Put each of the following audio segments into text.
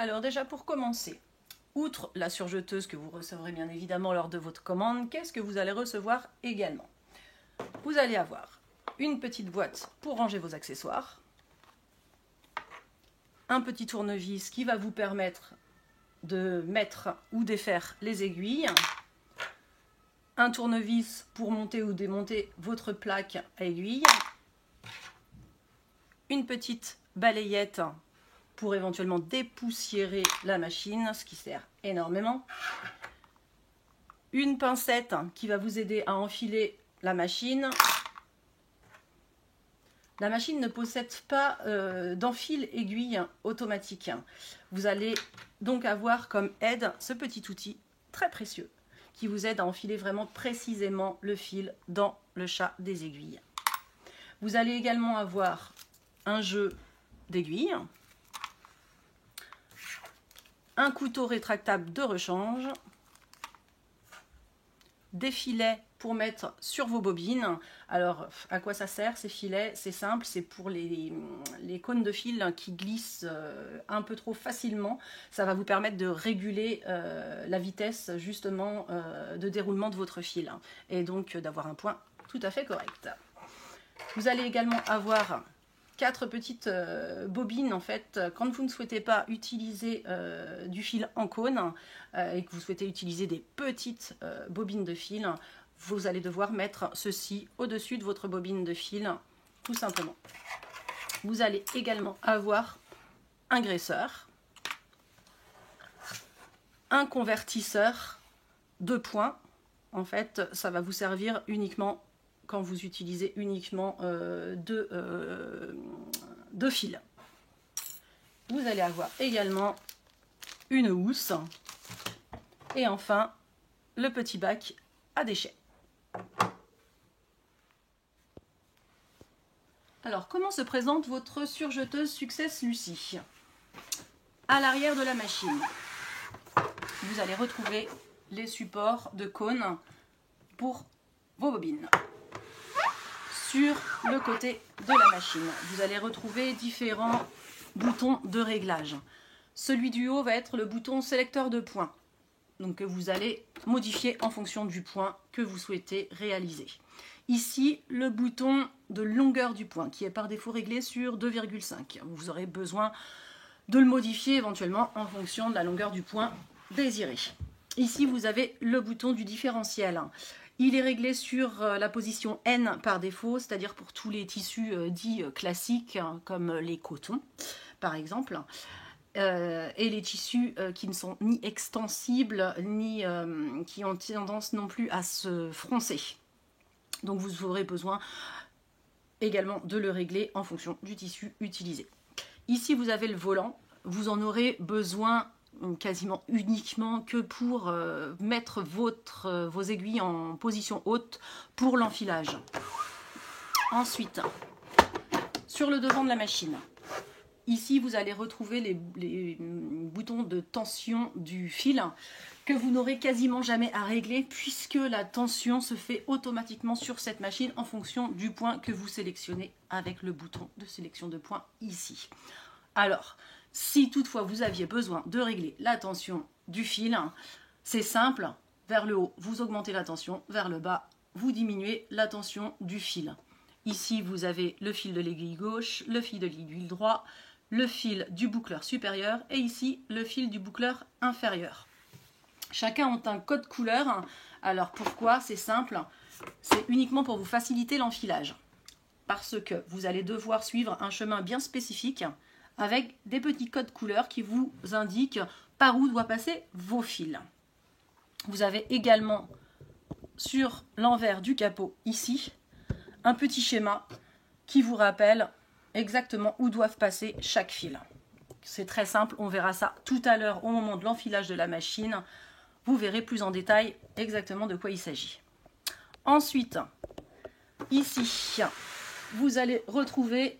Alors déjà pour commencer, outre la surjeteuse que vous recevrez bien évidemment lors de votre commande, qu'est-ce que vous allez recevoir également? Vous allez avoir une petite boîte pour ranger vos accessoires, un petit tournevis qui va vous permettre de mettre ou défaire les aiguilles, un tournevis pour monter ou démonter votre plaque à aiguille, une petite balayette pour éventuellement dépoussiérer la machine, ce qui sert énormément, une pincette qui va vous aider à enfiler la machine. La machine ne possède pas d'enfil aiguille automatique. Vous allez donc avoir comme aide ce petit outil très précieux qui vous aide à enfiler vraiment précisément le fil dans le chat des aiguilles. Vous allez également avoir un jeu d'aiguilles, un couteau rétractable de rechange, des filets pour mettre sur vos bobines. Alors, à quoi ça sert ces filets? C'est simple, c'est pour les cônes de fil qui glissent un peu trop facilement. Ça va vous permettre de réguler la vitesse justement de déroulement de votre fil et donc d'avoir un point tout à fait correct. Vous allez également avoir 4 petites bobines en fait. Quand vous ne souhaitez pas utiliser du fil en cône et que vous souhaitez utiliser des petites bobines de fil, vous allez devoir mettre ceci au-dessus de votre bobine de fil, tout simplement. Vous allez également avoir un graisseur, un convertisseur de points. En fait, ça va vous servir uniquement quand vous utilisez uniquement deux fils. Vous allez avoir également une housse et enfin le petit bac à déchets. Alors, comment se présente votre surjeteuse Success Lucie? À l'arrière de la machine, vous allez retrouver les supports de cône pour vos bobines. Sur le côté de la machine, vous allez retrouver différents boutons de réglage. Celui du haut va être le bouton sélecteur de points, donc que vous allez modifier en fonction du point que vous souhaitez réaliser. Ici, le bouton de longueur du point qui est par défaut réglé sur 2,5. Vous aurez besoin de le modifier éventuellement en fonction de la longueur du point désirée. Ici, vous avez le bouton du différentiel. Il est réglé sur la position N par défaut, c'est-à-dire pour tous les tissus dits classiques, comme les cotons, par exemple, et les tissus qui ne sont ni extensibles, ni qui ont tendance non plus à se froncer. Donc vous aurez besoin également de le régler en fonction du tissu utilisé. Ici, vous avez le volant. Vous en aurez besoin quasiment uniquement que pour mettre vos aiguilles en position haute pour l'enfilage. Ensuite, sur le devant de la machine, ici vous allez retrouver les boutons de tension du fil que vous n'aurez quasiment jamais à régler puisque la tension se fait automatiquement sur cette machine en fonction du point que vous sélectionnez avec le bouton de sélection de points ici. Alors, si toutefois vous aviez besoin de régler la tension du fil, c'est simple, vers le haut vous augmentez la tension, vers le bas vous diminuez la tension du fil. Ici vous avez le fil de l'aiguille gauche, le fil de l'aiguille droite, le fil du boucleur supérieur et ici le fil du boucleur inférieur. Chacun ont un code couleur, alors pourquoi? C'est simple, c'est uniquement pour vous faciliter l'enfilage. Parce que vous allez devoir suivre un chemin bien spécifique avec des petits codes couleurs qui vous indiquent par où doivent passer vos fils. Vous avez également sur l'envers du capot ici un petit schéma qui vous rappelle exactement où doivent passer chaque fil. C'est très simple, on verra ça tout à l'heure au moment de l'enfilage de la machine. Vous verrez plus en détail exactement de quoi il s'agit. Ensuite, ici, vous allez retrouver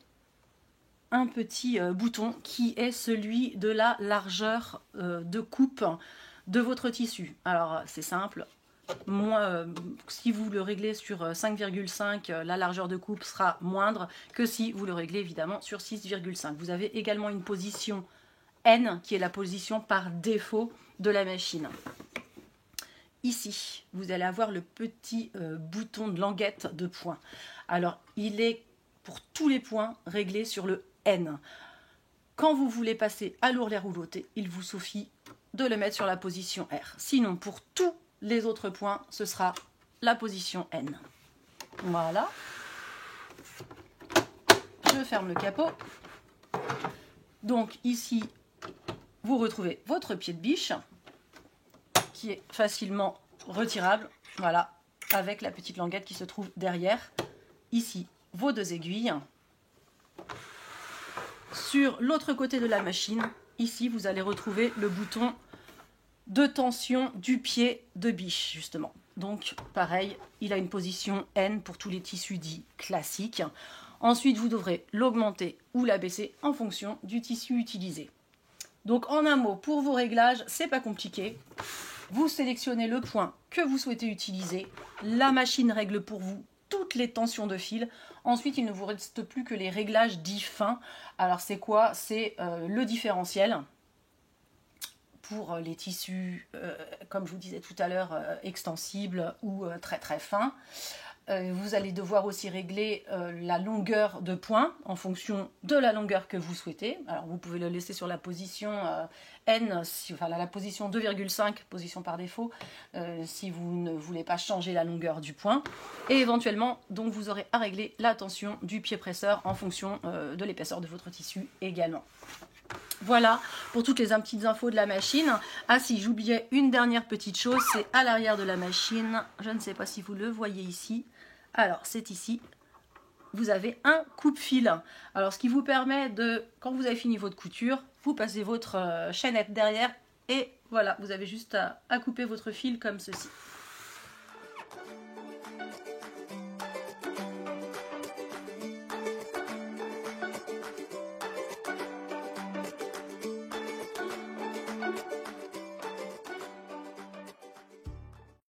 un petit bouton qui est celui de la largeur de coupe de votre tissu. Alors c'est simple, si vous le réglez sur 5,5, la largeur de coupe sera moindre que si vous le réglez évidemment sur 6,5. Vous avez également une position N, qui est la position par défaut de la machine. Ici, vous allez avoir le petit bouton de languette de points. Alors, il est pour tous les points réglé sur le N. Quand vous voulez passer à l'ourlet rouloté, il vous suffit de le mettre sur la position R. Sinon, pour tous les autres points, ce sera la position N. Voilà. Je ferme le capot. Donc ici, vous retrouvez votre pied de biche qui est facilement retirable. Voilà, avec la petite languette qui se trouve derrière. Ici, vos 2 aiguilles. Sur l'autre côté de la machine, ici, vous allez retrouver le bouton de tension du pied de biche, justement. Donc, pareil, il a une position N pour tous les tissus dits classiques. Ensuite, vous devrez l'augmenter ou l'abaisser en fonction du tissu utilisé. Donc, en un mot, pour vos réglages, c'est pas compliqué. Vous sélectionnez le point que vous souhaitez utiliser. La machine règle pour vous toutes les tensions de fil. Ensuite, il ne vous reste plus que les réglages dits fins. Alors, c'est quoi? C'est le différentiel pour les tissus, comme je vous disais tout à l'heure, extensibles ou très très fins. Vous allez devoir aussi régler la longueur de point en fonction de la longueur que vous souhaitez. Alors vous pouvez le laisser sur la position N, enfin la position 2,5, position par défaut, si vous ne voulez pas changer la longueur du point. Et éventuellement, donc vous aurez à régler la tension du pied presseur en fonction de l'épaisseur de votre tissu également. Voilà pour toutes les petites infos de la machine. Ah si, j'oubliais une dernière petite chose, c'est à l'arrière de la machine. Je ne sais pas si vous le voyez ici. Alors, c'est ici. Vous avez un coupe-fil. Alors, ce qui vous permet de, quand vous avez fini votre couture, vous passez votre chaînette derrière et voilà, vous avez juste à couper votre fil comme ceci.